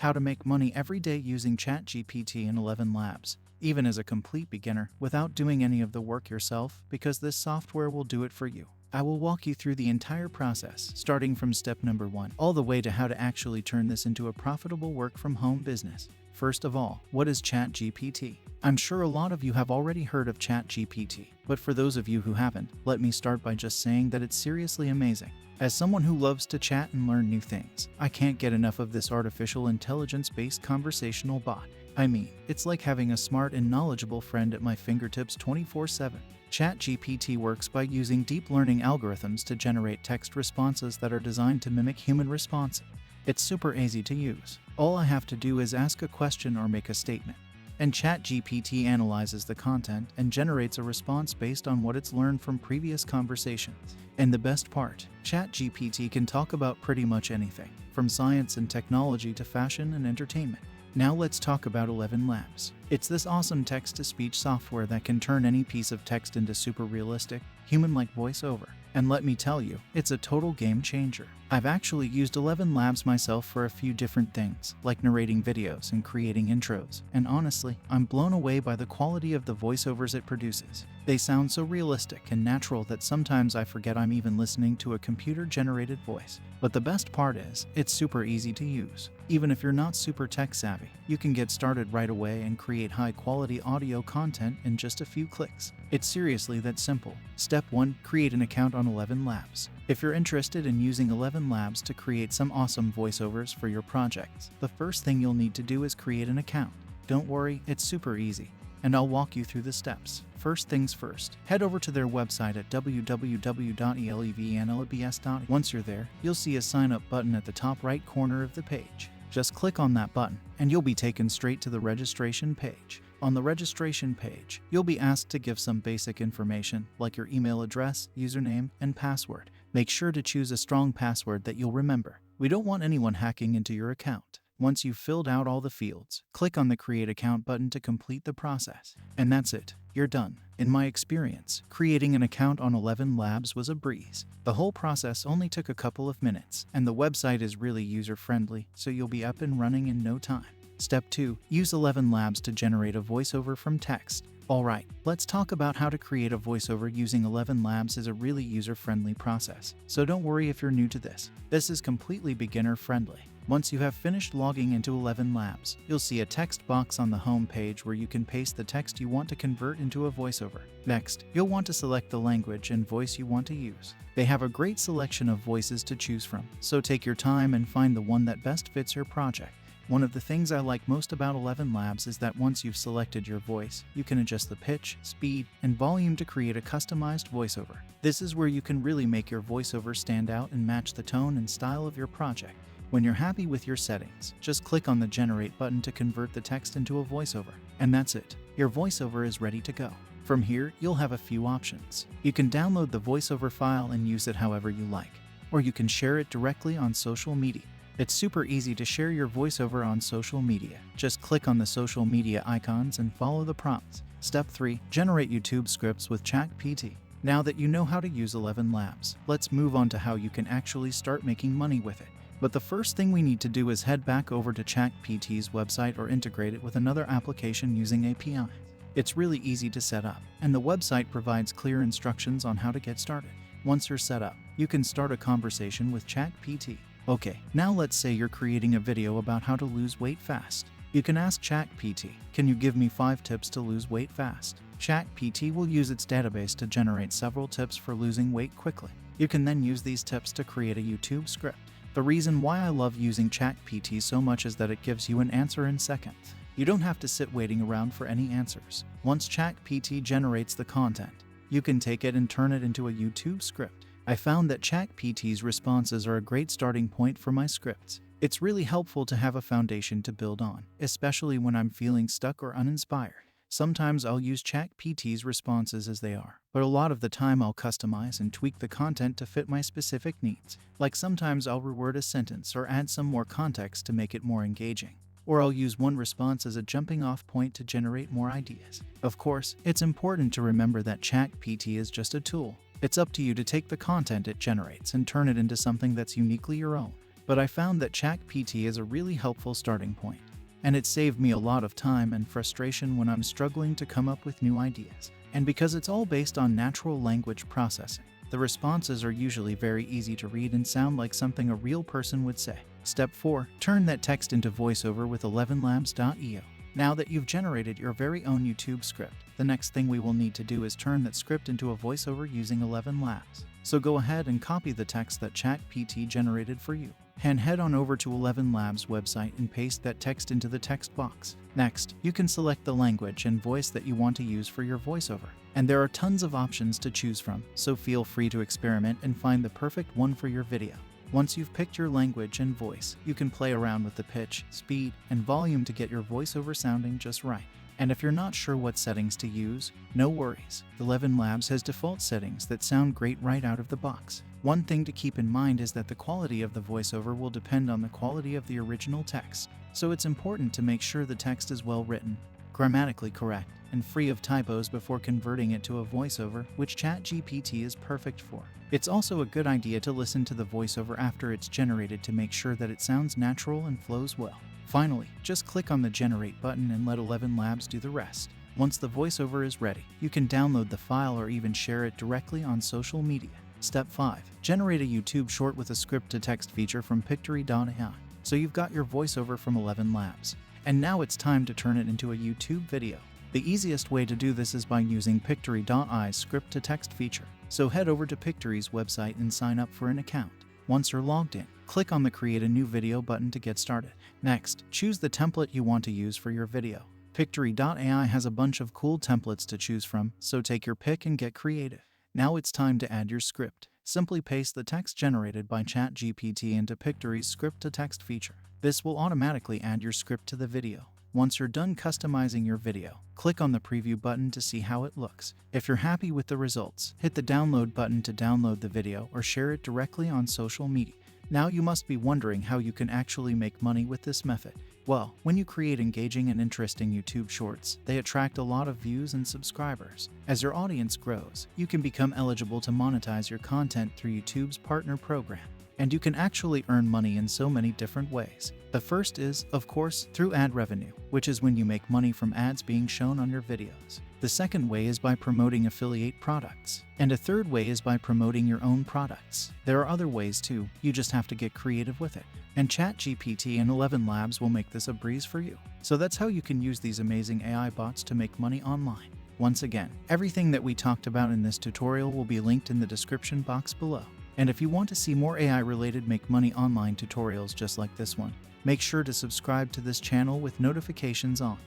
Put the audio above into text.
How to make money every day using ChatGPT and 11 Labs, even as a complete beginner, without doing any of the work yourself, because this software will do it for you. I will walk you through the entire process, starting from step number 1, all the way to how to actually turn this into a profitable work-from-home business. First of all, what is ChatGPT? I'm sure a lot of you have already heard of ChatGPT, but for those of you who haven't, let me start by just saying that it's seriously amazing. As someone who loves to chat and learn new things, I can't get enough of this artificial intelligence-based conversational bot. I mean, it's like having a smart and knowledgeable friend at my fingertips 24/7. ChatGPT works by using deep learning algorithms to generate text responses that are designed to mimic human responses. It's super easy to use. All I have to do is ask a question or make a statement, and ChatGPT analyzes the content and generates a response based on what it's learned from previous conversations. And the best part, ChatGPT can talk about pretty much anything, from science and technology to fashion and entertainment. Now let's talk about 11 Labs. It's this awesome text-to-speech software that can turn any piece of text into super realistic, human-like voiceover. And let me tell you, it's a total game changer. I've actually used 11 Labs myself for a few different things, like narrating videos and creating intros, and honestly, I'm blown away by the quality of the voiceovers it produces. They sound so realistic and natural that sometimes I forget I'm even listening to a computer-generated voice. But the best part is, it's super easy to use. Even if you're not super tech-savvy, you can get started right away and create high-quality audio content in just a few clicks. It's seriously that simple. Step 1. Create an account on 11 Labs. If you're interested in using 11 Labs to create some awesome voiceovers for your projects, the first thing you'll need to do is create an account. Don't worry, it's super easy, and I'll walk you through the steps. First things first, head over to their website at www.elevenlabs.com. Once you're there, you'll see a sign up button at the top right corner of the page. Just click on that button, and you'll be taken straight to the registration page. On the registration page, you'll be asked to give some basic information, like your email address, username, and password. Make sure to choose a strong password that you'll remember. We don't want anyone hacking into your account. Once you've filled out all the fields, click on the Create Account button to complete the process. And that's it. You're done. In my experience, creating an account on 11 Labs was a breeze. The whole process only took a couple of minutes, and the website is really user-friendly, so you'll be up and running in no time. Step 2. Use 11 Labs to generate a voiceover from text. Alright, let's talk about how to create a voiceover using 11 Labs is a really user-friendly process, so don't worry if you're new to this. This is completely beginner-friendly. Once you have finished logging into 11 Labs, you'll see a text box on the home page where you can paste the text you want to convert into a voiceover. Next, you'll want to select the language and voice you want to use. They have a great selection of voices to choose from, so take your time and find the one that best fits your project. One of the things I like most about 11 Labs is that once you've selected your voice, you can adjust the pitch, speed, and volume to create a customized voiceover. This is where you can really make your voiceover stand out and match the tone and style of your project. When you're happy with your settings, just click on the Generate button to convert the text into a voiceover. And that's it. Your voiceover is ready to go. From here, you'll have a few options. You can download the voiceover file and use it however you like, or you can share it directly on social media. It's super easy to share your voiceover on social media. Just click on the social media icons and follow the prompts. Step 3. Generate YouTube scripts with ChatGPT. Now that you know how to use 11 Labs, let's move on to how you can actually start making money with it. But the first thing we need to do is head back over to ChatGPT's website or integrate it with another application using APIs. It's really easy to set up, and the website provides clear instructions on how to get started. Once you're set up, you can start a conversation with ChatGPT. Okay, now let's say you're creating a video about how to lose weight fast. You can ask ChatGPT, can you give me 5 tips to lose weight fast? ChatGPT will use its database to generate several tips for losing weight quickly. You can then use these tips to create a YouTube script. The reason why I love using ChatGPT so much is that it gives you an answer in seconds. You don't have to sit waiting around for any answers. Once ChatGPT generates the content, you can take it and turn it into a YouTube script. I found that ChatGPT's responses are a great starting point for my scripts. It's really helpful to have a foundation to build on, especially when I'm feeling stuck or uninspired. Sometimes I'll use ChatGPT's responses as they are, but a lot of the time I'll customize and tweak the content to fit my specific needs. Like sometimes I'll reword a sentence or add some more context to make it more engaging. Or I'll use one response as a jumping off point to generate more ideas. Of course, it's important to remember that ChatGPT is just a tool. It's up to you to take the content it generates and turn it into something that's uniquely your own. but I found that ChatGPT is a really helpful starting point, and it saved me a lot of time and frustration when I'm struggling to come up with new ideas. And because it's all based on natural language processing, the responses are usually very easy to read and sound like something a real person would say. Step 4. Turn that text into voiceover with 11labs.io. Now that you've generated your very own YouTube script, the next thing we will need to do is turn that script into a voiceover using 11 Labs. So go ahead and copy the text that ChatGPT generated for you, and head on over to 11 Labs website and paste that text into the text box. Next, you can select the language and voice that you want to use for your voiceover. And there are tons of options to choose from, so feel free to experiment and find the perfect one for your video. Once you've picked your language and voice, you can play around with the pitch, speed, and volume to get your voiceover sounding just right. And if you're not sure what settings to use, no worries. 11 Labs has default settings that sound great right out of the box. One thing to keep in mind is that the quality of the voiceover will depend on the quality of the original text, so it's important to make sure the text is well written, grammatically correct, and free of typos before converting it to a voiceover, which ChatGPT is perfect for. It's also a good idea to listen to the voiceover after it's generated to make sure that it sounds natural and flows well. Finally, just click on the Generate button and let 11 Labs do the rest. Once the voiceover is ready, you can download the file or even share it directly on social media. Step 5. Generate a YouTube short with a script-to-text feature from Pictory.ai. So you've got your voiceover from 11 Labs. And now it's time to turn it into a YouTube video. The easiest way to do this is by using Pictory.ai's script-to-text feature. So head over to Pictory's website and sign up for an account. Once you're logged in, click on the Create a New Video button to get started. Next, choose the template you want to use for your video. Pictory.ai has a bunch of cool templates to choose from, so take your pick and get creative. Now it's time to add your script. Simply paste the text generated by ChatGPT into Pictory's script-to-text feature. This will automatically add your script to the video. Once you're done customizing your video, click on the preview button to see how it looks. If you're happy with the results, hit the download button to download the video or share it directly on social media. Now you must be wondering how you can actually make money with this method. Well, when you create engaging and interesting YouTube shorts, they attract a lot of views and subscribers. As your audience grows, you can become eligible to monetize your content through YouTube's partner program. And you can actually earn money in so many different ways. The first is, of course, through ad revenue, which is when you make money from ads being shown on your videos. The second way is by promoting affiliate products. And a third way is by promoting your own products. There are other ways too, you just have to get creative with it. And ChatGPT and 11 Labs will make this a breeze for you. So that's how you can use these amazing AI bots to make money online. Once again, everything that we talked about in this tutorial will be linked in the description box below. And if you want to see more AI-related make money online tutorials just like this one, make sure to subscribe to this channel with notifications on.